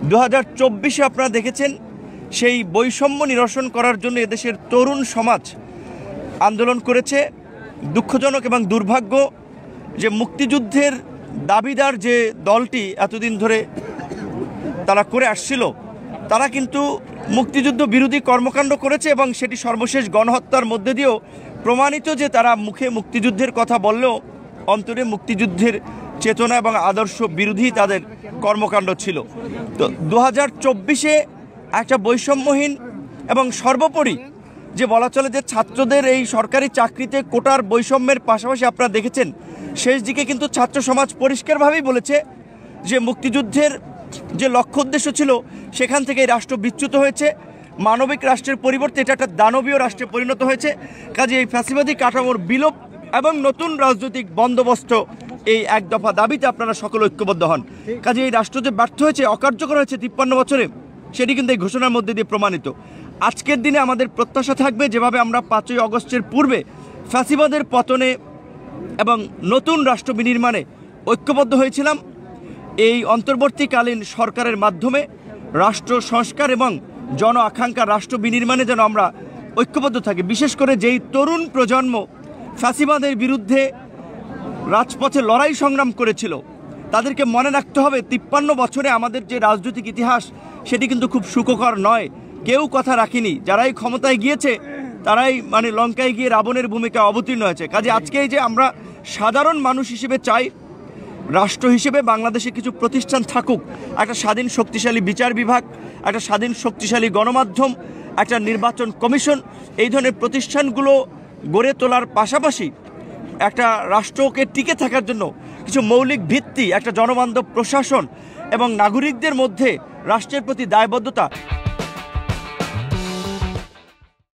2024-এ আপনারা দেখেছেন সেই বৈষম্য নিরসন করার জন্য এদেশের তরুণ সমাজ আন্দোলন করেছে। দুঃখজনক এবং দুর্ভাগ্য যে মুক্তিযুদ্ধের দাবিদার যে দলটি এতদিন ধরে তারা করে আসছিল, তারা কিন্তু মুক্তিযুদ্ধ বিরোধী কর্মকাণ্ড করেছে এবং সেটি সর্বশেষ গণহত্যার মধ্যে দিয়েও প্রমাণিত যে তারা মুখে মুক্তিযুদ্ধের কথা বললেও অন্তরে মুক্তিযুদ্ধের চেতনা এবং আদর্শ বিরোধী তাদের কর্মকাণ্ড ছিল। তো 2024-এ একটা বৈষম্যহীন এবং সর্বোপরি যে বলা চলে যে ছাত্রদের এই সরকারি চাকরিতে কোটার বৈষম্যের পাশাপাশি আপনারা দেখেছেন শেষ দিকে কিন্তু ছাত্র সমাজ পরিষ্কারভাবেই বলেছে যে মুক্তিযুদ্ধের যে লক্ষ্য উদ্দেশ্য ছিল সেখান থেকে রাষ্ট্র বিচ্যুত হয়েছে, মানবিক রাষ্ট্রের পরিবর্তে এটা একটা দানবীয় রাষ্ট্রে পরিণত হয়েছে। কাজে এই ফ্যাসিবাদী কাঠামোর বিলোপ এবং নতুন রাজনৈতিক বন্দোবস্ত এই এক দফা দাবিতে আপনারা সকলে ঐক্যবদ্ধ হন। কাজে এই রাষ্ট্র যে ব্যর্থ হয়েছে, অকার্যকর হয়েছে 53 বছরে, সেটি কিন্তু এই ঘোষণার মধ্যে দিয়ে প্রমাণিত। আজকের দিনে আমাদের প্রত্যাশা থাকবে যেভাবে আমরা 5ই অগস্টের পূর্বে ফ্যাসিবাদের পতনে এবং নতুন রাষ্ট্র বিনির্মাণে ঐক্যবদ্ধ হয়েছিলাম, এই অন্তর্বর্তীকালীন সরকারের মাধ্যমে রাষ্ট্র সংস্কার এবং জন আকাঙ্ক্ষার রাষ্ট্র বিনির্মাণে যেন আমরা ঐক্যবদ্ধ থাকি। বিশেষ করে যেই তরুণ প্রজন্ম ফ্যাসিবাদের বিরুদ্ধে রাজপথে লড়াই সংগ্রাম করেছিল, তাদেরকে মনে রাখতে হবে 53 বছরে আমাদের যে রাজনৈতিক ইতিহাস সেটি কিন্তু খুব সুখকর নয়। কেউ কথা রাখেনি, যারাই ক্ষমতায় গিয়েছে তারাই লঙ্কায় গিয়ে রাবণের ভূমিকা অবতীর্ণ হয়েছে। কাজে আজকে এই যে আমরা সাধারণ মানুষ হিসেবে চাই রাষ্ট্র হিসেবে বাংলাদেশে কিছু প্রতিষ্ঠান থাকুক, একটা স্বাধীন শক্তিশালী বিচার বিভাগ, একটা স্বাধীন শক্তিশালী গণমাধ্যম, একটা নির্বাচন কমিশন, এই ধরনের প্রতিষ্ঠানগুলো গড়ে তোলার পাশাপাশি একটা রাষ্ট্রকে টিকে থাকার জন্য কিছু মৌলিক ভিত্তি, একটা জনবান্ধব প্রশাসন এবং নাগরিকদের মধ্যে রাষ্ট্রের প্রতি দায়বদ্ধতা